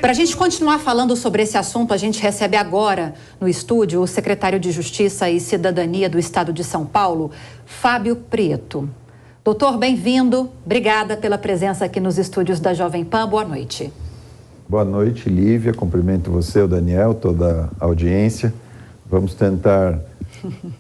Para a gente continuar falando sobre esse assunto, a gente recebe agora no estúdio o secretário de Justiça e Cidadania do Estado de São Paulo, Fábio Prieto. Doutor, bem-vindo. Obrigada pela presença aqui nos estúdios da Jovem Pan. Boa noite. Boa noite, Lívia. Cumprimento você, o Daniel, toda a audiência. Vamos tentar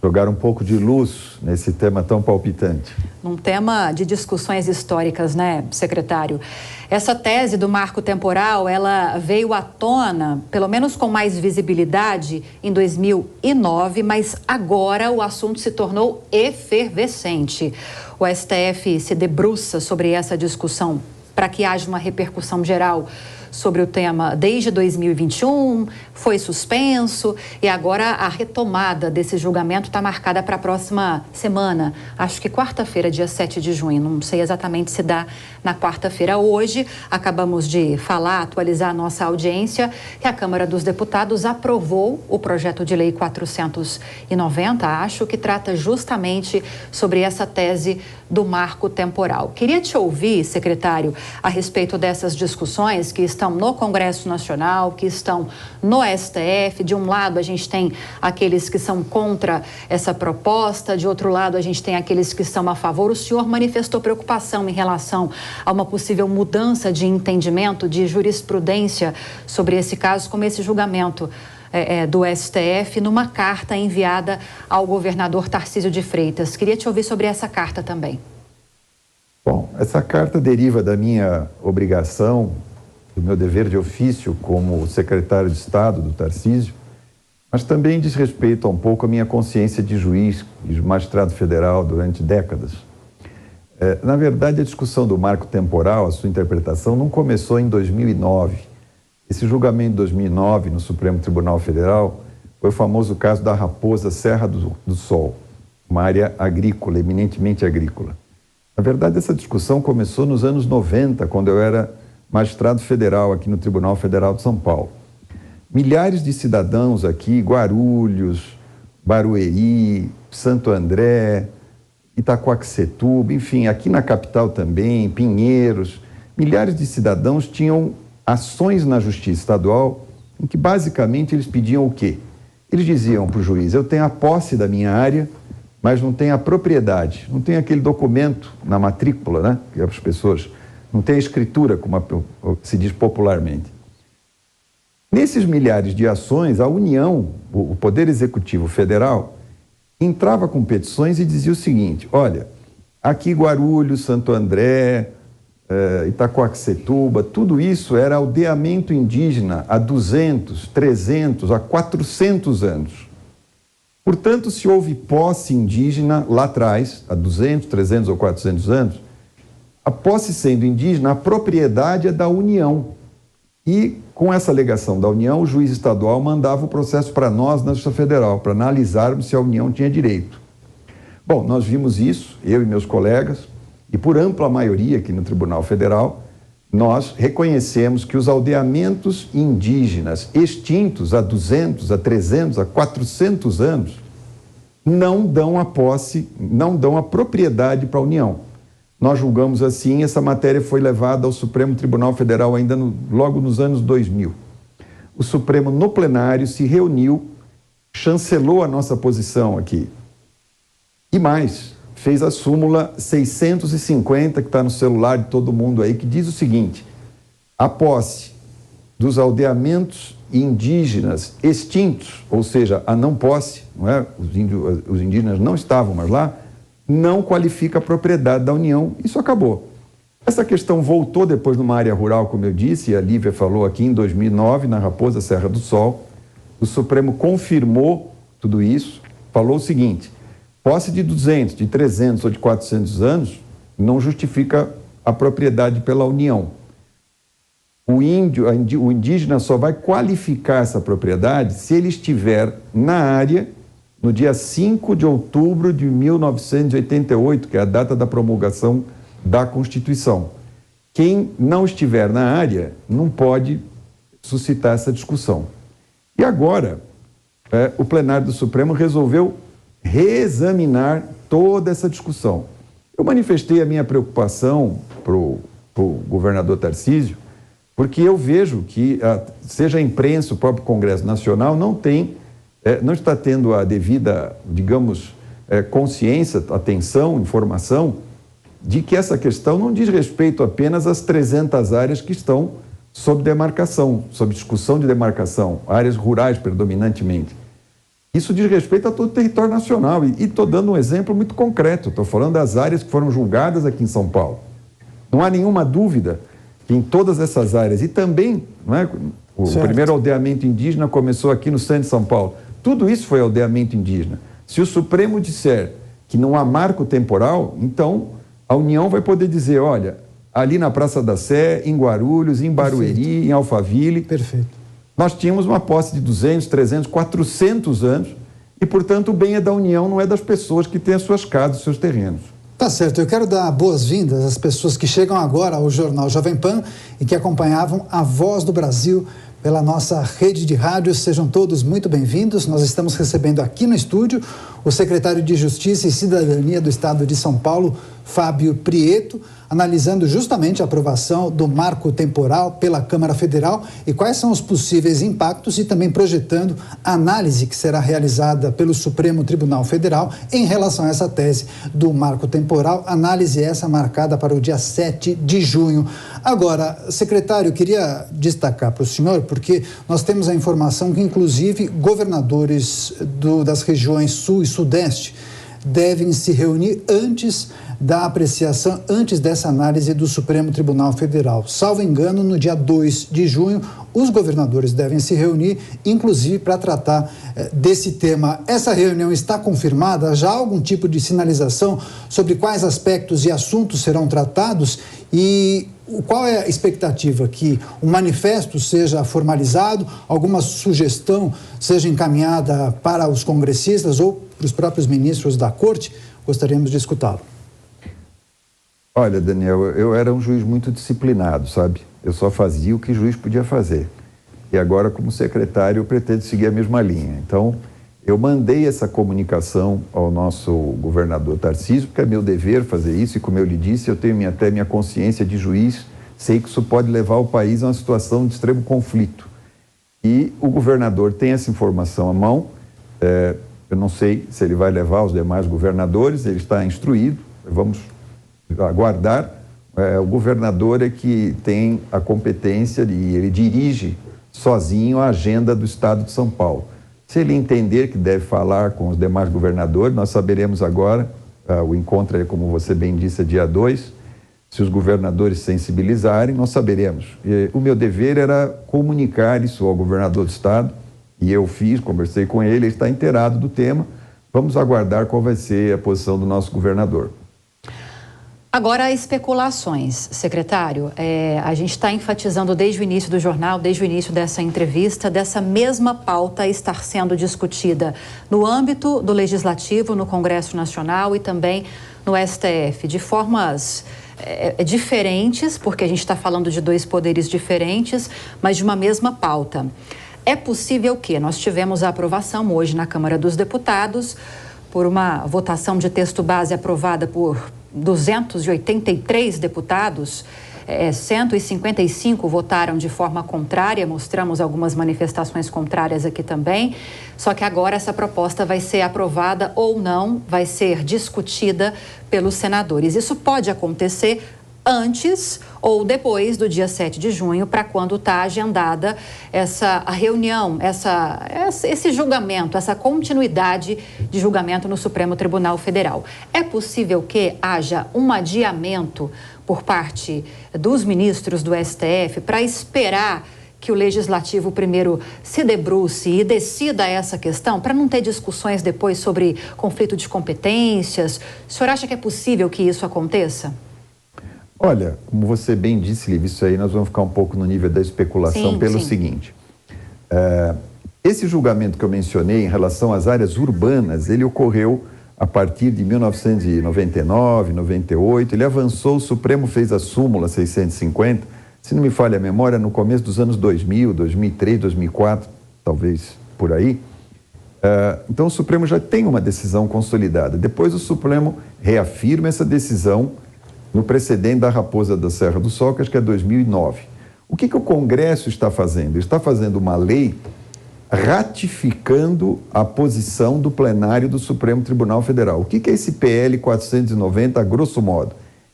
jogar um pouco de luz nesse tema tão palpitante. Um tema de discussões históricas, né, secretário? Essa tese do marco temporal, ela veio à tona, pelo menos com mais visibilidade, em 2009, mas agora o assunto se tornou efervescente. O STF se debruça sobre essa discussão para que haja uma repercussão geral sobre o tema desde 2021, foi suspenso e agora a retomada desse julgamento está marcada para a próxima semana, acho que quarta-feira, dia 7 de junho, não sei exatamente se dá na quarta-feira. Hoje, acabamos de atualizar a nossa audiência, que a Câmara dos Deputados aprovou o projeto de lei 490, acho que trata justamente sobre essa tese do marco temporal. Queria te ouvir, secretário, a respeito dessas discussões que estão no Congresso Nacional, que estão no STF. De um lado, a gente tem aqueles que são contra essa proposta, de outro lado, a gente tem aqueles que estão a favor. O senhor manifestou preocupação em relação a uma possível mudança de entendimento, de jurisprudência sobre esse caso, como esse julgamento do STF, numa carta enviada ao governador Tarcísio de Freitas. Queria te ouvir sobre essa carta também. Bom, essa carta deriva da minha obrigação, do meu dever de ofício como secretário de Estado do Tarcísio, mas também diz respeito a um pouco à minha consciência de juiz e de magistrado federal durante décadas. Na verdade, a discussão do marco temporal, a sua interpretação, não começou em 2009. Esse julgamento de 2009 no Supremo Tribunal Federal foi o famoso caso da Raposa Serra do Sol, uma área agrícola, eminentemente agrícola. Na verdade, essa discussão começou nos anos 90, quando eu era magistrado federal aqui no Tribunal Federal de São Paulo. Milhares de cidadãos aqui, Guarulhos, Barueri, Santo André, Itacoaxetuba, enfim, aqui na capital também, Pinheiros, milhares de cidadãos tinham ações na Justiça Estadual em que basicamente eles pediam o quê? Eles diziam para o juiz: eu tenho a posse da minha área, mas não tenho a propriedade, não tenho aquele documento na matrícula, né, que as pessoas não têm a escritura, como se diz popularmente. Nesses milhares de ações, a União, o Poder Executivo Federal, entrava com petições e dizia o seguinte: olha, aqui Guarulhos, Santo André, Itacoaxetuba, tudo isso era aldeamento indígena há 200, 300, há 400 anos. Portanto, se houve posse indígena lá atrás, há 200, 300 ou 400 anos, a posse sendo indígena, a propriedade é da União. E, com essa alegação da União, o juiz estadual mandava o processo para nós, na Justiça Federal, para analisarmos se a União tinha direito. Bom, nós vimos isso, eu e meus colegas, e por ampla maioria aqui no Tribunal Federal, nós reconhecemos que os aldeamentos indígenas extintos há 200, há 300, há 400 anos não dão a posse, não dão a propriedade para a União. Nós julgamos assim, essa matéria foi levada ao Supremo Tribunal Federal ainda logo nos anos 2000. O Supremo, no plenário, se reuniu, chancelou a nossa posição aqui. E mais, fez a súmula 650, que está no celular de todo mundo aí, que diz o seguinte: a posse dos aldeamentos indígenas extintos, ou seja, a não posse, não é? Os indígenas não estavam mais lá, não qualifica a propriedade da União. Isso acabou. Essa questão voltou depois numa área rural, como eu disse, e a Lívia falou aqui, em 2009, na Raposa Serra do Sol. O Supremo confirmou tudo isso, falou o seguinte: posse de 200, de 300 ou de 400 anos não justifica a propriedade pela União. O indígena só vai qualificar essa propriedade se ele estiver na área no dia 5 de outubro de 1988, que é a data da promulgação da Constituição. Quem não estiver na área não pode suscitar essa discussão. E agora, o plenário do Supremo resolveu reexaminar toda essa discussão. Eu manifestei a minha preocupação para o governador Tarcísio, Porque eu vejo que, seja a imprensa, o próprio Congresso Nacional, não está tendo a devida, digamos, consciência, atenção, informação, de que essa questão não diz respeito apenas às 300 áreas que estão sob demarcação, sob discussão de demarcação, áreas rurais predominantemente. Isso diz respeito a todo o território nacional. E estou dando um exemplo muito concreto. Estou falando das áreas que foram julgadas aqui em São Paulo. Não há nenhuma dúvida que em todas essas áreas, e também, não é, o primeiro aldeamento indígena começou aqui no centro de São Paulo. Tudo isso foi aldeamento indígena. Se o Supremo disser que não há marco temporal, então a União vai poder dizer, olha, ali na Praça da Sé, em Guarulhos, em Barueri, perfeito, em Alphaville, perfeito, nós tínhamos uma posse de 200, 300, 400 anos e, portanto, o bem é da União, não é das pessoas que têm as suas casas, os seus terrenos. Tá certo, eu quero dar boas-vindas às pessoas que chegam agora ao Jornal Jovem Pan e que acompanhavam a Voz do Brasil pela nossa rede de rádios. Sejam todos muito bem-vindos. Nós estamos recebendo aqui no estúdio o secretário de Justiça e Cidadania do Estado de São Paulo, Fábio Prieto, analisando justamente a aprovação do marco temporal pela Câmara Federal e quais são os possíveis impactos e também projetando a análise que será realizada pelo Supremo Tribunal Federal em relação a essa tese do marco temporal, análise essa marcada para o dia 7 de junho. Agora, secretário, eu queria destacar para o senhor, porque nós temos a informação que, inclusive, governadores das regiões Sul e Sudeste devem se reunir antes da apreciação, antes dessa análise do Supremo Tribunal Federal. Salvo engano, no dia 2 de junho, os governadores devem se reunir, inclusive para tratar desse tema. Essa reunião está confirmada? Já há algum tipo de sinalização sobre quais aspectos e assuntos serão tratados? E qual é a expectativa? Que o manifesto seja formalizado, alguma sugestão seja encaminhada para os congressistas ou para os próprios ministros da Corte? Gostaríamos de escutá-lo. Olha, Daniel, eu era um juiz muito disciplinado, sabe? Eu só fazia o que o juiz podia fazer. E agora, como secretário, eu pretendo seguir a mesma linha. Então, eu mandei essa comunicação ao nosso governador Tarcísio, porque é meu dever fazer isso, e como eu lhe disse, eu tenho até minha consciência de juiz, sei que isso pode levar o país a uma situação de extremo conflito. E o governador tem essa informação à mão, eu não sei se ele vai levar os demais governadores, ele está instruído, vamos aguardar. O governador é que tem a competência e ele dirige sozinho a agenda do Estado de São Paulo. Se ele entender que deve falar com os demais governadores, nós saberemos agora, o encontro é, como você bem disse, é dia 2, se os governadores sensibilizarem, nós saberemos. O meu dever era comunicar isso ao governador do Estado, e eu fiz, conversei com ele está inteirado do tema. Vamos aguardar qual vai ser a posição do nosso governador. Agora, especulações, secretário. A gente está enfatizando desde o início do jornal, desde o início dessa entrevista, dessa mesma pauta estar sendo discutida no âmbito do Legislativo, no Congresso Nacional e também no STF, de formas diferentes, porque a gente está falando de dois poderes diferentes, mas de uma mesma pauta. É possível que nós tivemos a aprovação hoje na Câmara dos Deputados por uma votação de texto base aprovada por 283 deputados, 155 votaram de forma contrária, mostramos algumas manifestações contrárias aqui também, só que agora essa proposta vai ser aprovada ou não, vai ser discutida pelos senadores. Isso pode acontecer antes ou depois do dia 7 de junho, para quando está agendada a reunião, esse julgamento, essa continuidade de julgamento no Supremo Tribunal Federal. É possível que haja um adiamento por parte dos ministros do STF para esperar que o Legislativo primeiro se debruce e decida essa questão, para não ter discussões depois sobre conflito de competências? O senhor acha que é possível que isso aconteça? Olha, como você bem disse, Lívia, isso aí nós vamos ficar um pouco no nível da especulação pelo seguinte. Esse julgamento que eu mencionei em relação às áreas urbanas, ele ocorreu a partir de 1999, 98, ele avançou, o Supremo fez a súmula 650, se não me falha a memória, no começo dos anos 2000, 2003, 2004, talvez por aí. Então o Supremo já tem uma decisão consolidada. Depois o Supremo reafirma essa decisão no precedente da Raposa da Serra do Sol, que acho que é 2009. O que o Congresso está fazendo? Ele está fazendo uma lei ratificando a posição do plenário do Supremo Tribunal Federal. O que é esse PL 490, a grosso modo?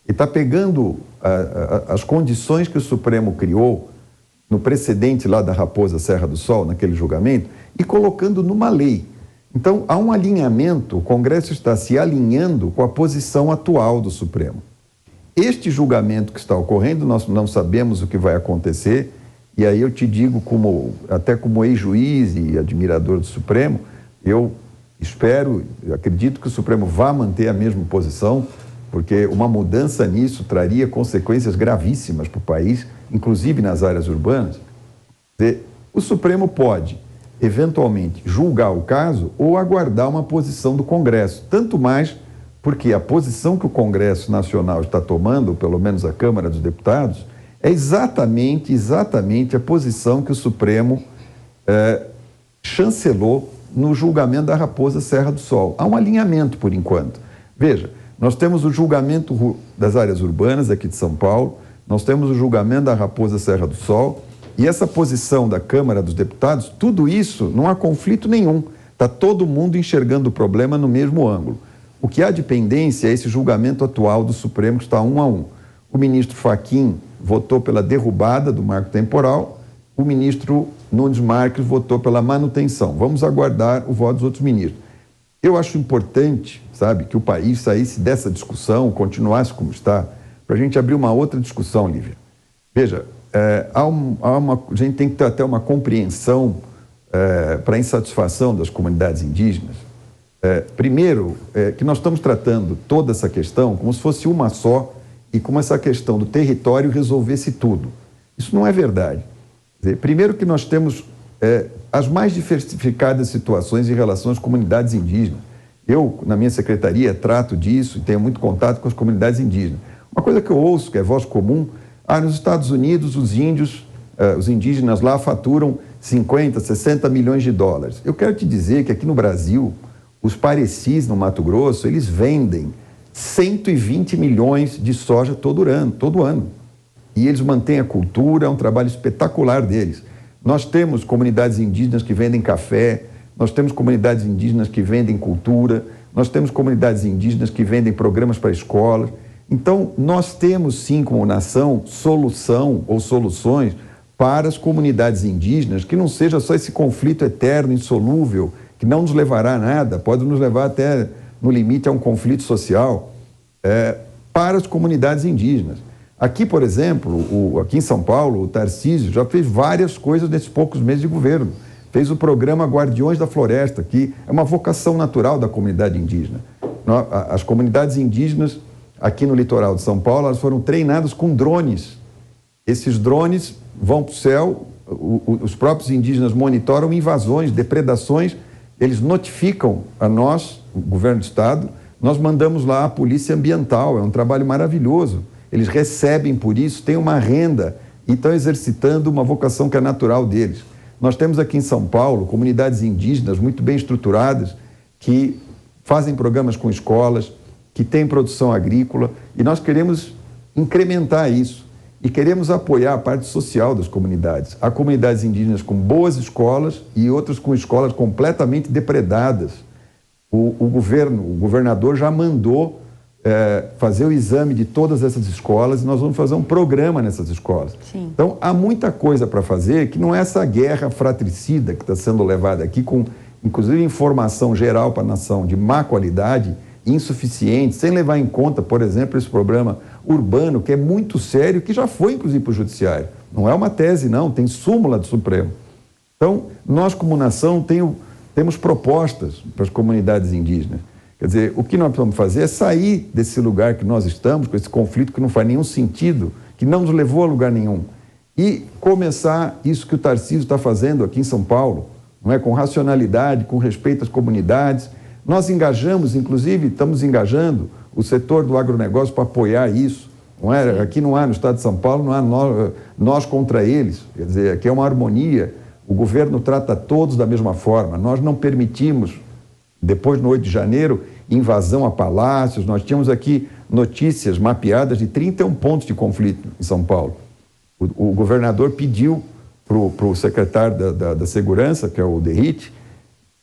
Ele está pegando as condições que o Supremo criou no precedente lá da Raposa Serra do Sol, naquele julgamento, e colocando numa lei. Então, há um alinhamento, o Congresso está se alinhando com a posição atual do Supremo. Este julgamento que está ocorrendo, nós não sabemos o que vai acontecer, e aí eu te digo, até como ex-juiz e admirador do Supremo, eu acredito que o Supremo vá manter a mesma posição, porque uma mudança nisso traria consequências gravíssimas para o país, inclusive nas áreas urbanas. O Supremo pode, eventualmente, julgar o caso ou aguardar uma posição do Congresso, tanto mais porque a posição que o Congresso Nacional está tomando, ou pelo menos a Câmara dos Deputados, é exatamente a posição que o Supremo chancelou no julgamento da Raposa Serra do Sol. Há um alinhamento, por enquanto. Veja, nós temos o julgamento das áreas urbanas aqui de São Paulo, nós temos o julgamento da Raposa Serra do Sol, e essa posição da Câmara dos Deputados, tudo isso não há conflito nenhum. Está todo mundo enxergando o problema no mesmo ângulo. O que há de pendência é esse julgamento atual do Supremo, que está 1 a 1. O ministro Fachin votou pela derrubada do marco temporal, o ministro Nunes Marques votou pela manutenção. Vamos aguardar o voto dos outros ministros. Eu acho importante, sabe, que o país saísse dessa discussão, continuasse como está, para a gente abrir uma outra discussão, Lívia. Veja, a gente tem que ter até uma compreensão para a insatisfação das comunidades indígenas. Primeiro, que nós estamos tratando toda essa questão como se fosse uma só e como essa questão do território resolvesse tudo. Isso não é verdade. Quer dizer, primeiro que nós temos as mais diversificadas situações em relação às comunidades indígenas. Eu, na minha secretaria, trato disso e tenho muito contato com as comunidades indígenas. Uma coisa que eu ouço, que é voz comum, nos Estados Unidos os índios, os indígenas lá faturam 50, 60 milhões de dólares. Eu quero te dizer que aqui no Brasil, os parecis no Mato Grosso, eles vendem 120 milhões de soja todo ano. E eles mantêm a cultura, é um trabalho espetacular deles. Nós temos comunidades indígenas que vendem café, nós temos comunidades indígenas que vendem cultura, nós temos comunidades indígenas que vendem programas para escolas. Então, nós temos sim, como nação, solução ou soluções para as comunidades indígenas, que não seja só esse conflito eterno, insolúvel, que não nos levará a nada, pode nos levar até, no limite, a um conflito social, para as comunidades indígenas. Aqui, por exemplo, aqui em São Paulo, o Tarcísio já fez várias coisas nesses poucos meses de governo. Fez o programa Guardiões da Floresta, que é uma vocação natural da comunidade indígena. As comunidades indígenas aqui no litoral de São Paulo, elas foram treinadas com drones. Esses drones vão para o céu, os próprios indígenas monitoram invasões, depredações, eles notificam a nós, o governo do estado, nós mandamos lá a polícia ambiental, é um trabalho maravilhoso. Eles recebem por isso, têm uma renda e estão exercitando uma vocação que é natural deles. Nós temos aqui em São Paulo comunidades indígenas muito bem estruturadas que fazem programas com escolas, que têm produção agrícola, e nós queremos incrementar isso e queremos apoiar a parte social das comunidades. Há comunidades indígenas com boas escolas e outras com escolas completamente depredadas. O governador já mandou fazer o exame de todas essas escolas e nós vamos fazer um programa nessas escolas. Sim. Então, há muita coisa para fazer, que não é essa guerra fratricida que está sendo levada aqui, com inclusive informação geral para a nação de má qualidade, insuficiente, sem levar em conta, por exemplo, esse problema urbano, que é muito sério, que já foi, inclusive, para o judiciário. Não é uma tese, não, tem súmula do Supremo. Então, nós, como nação, temos propostas para as comunidades indígenas. Quer dizer, o que nós precisamos fazer é sair desse lugar que nós estamos, com esse conflito que não faz nenhum sentido, que não nos levou a lugar nenhum, e começar isso que o Tarcísio está fazendo aqui em São Paulo, não é? Com racionalidade, com respeito às comunidades. Nós engajamos, inclusive, estamos engajando o setor do agronegócio para apoiar isso. Não é? Aqui não há, no estado de São Paulo, não há nós contra eles. Quer dizer, aqui é uma harmonia. O governo trata todos da mesma forma. Nós não permitimos, depois, no 8 de janeiro, invasão a palácios. Nós tínhamos aqui notícias mapeadas de 31 pontos de conflito em São Paulo. O governador pediu para o secretário da Segurança, que é o Derrite,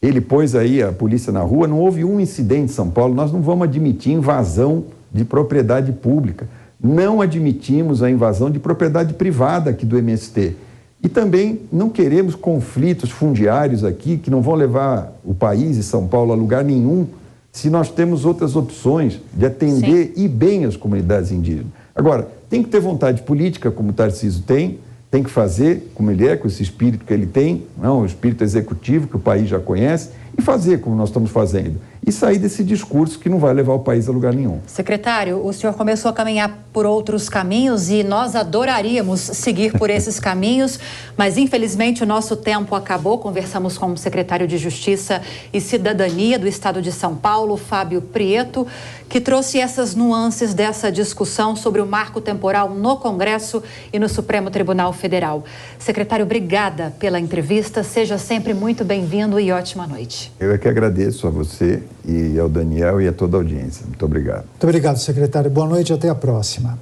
ele pôs aí a polícia na rua, não houve um incidente em São Paulo, nós não vamos admitir invasão de propriedade pública, não admitimos a invasão de propriedade privada aqui do MST. E também não queremos conflitos fundiários aqui que não vão levar o país e São Paulo a lugar nenhum se nós temos outras opções de atender e bem as comunidades indígenas. Agora, tem que ter vontade política, como o Tarcísio tem que fazer, como ele é, com esse espírito que ele tem, não, o espírito executivo que o país já conhece, e fazer como nós estamos fazendo. E sair desse discurso que não vai levar o país a lugar nenhum. Secretário, o senhor começou a caminhar por outros caminhos e nós adoraríamos seguir por esses caminhos, mas infelizmente o nosso tempo acabou. Conversamos com o secretário de Justiça e Cidadania do Estado de São Paulo, Fábio Prieto, que trouxe essas nuances dessa discussão sobre o marco temporal no Congresso e no Supremo Tribunal Federal. Secretário, obrigada pela entrevista. Seja sempre muito bem-vindo e ótima noite. Eu é que agradeço a você e ao Daniel e a toda a audiência. Muito obrigado. Muito obrigado, secretário. Boa noite e até a próxima.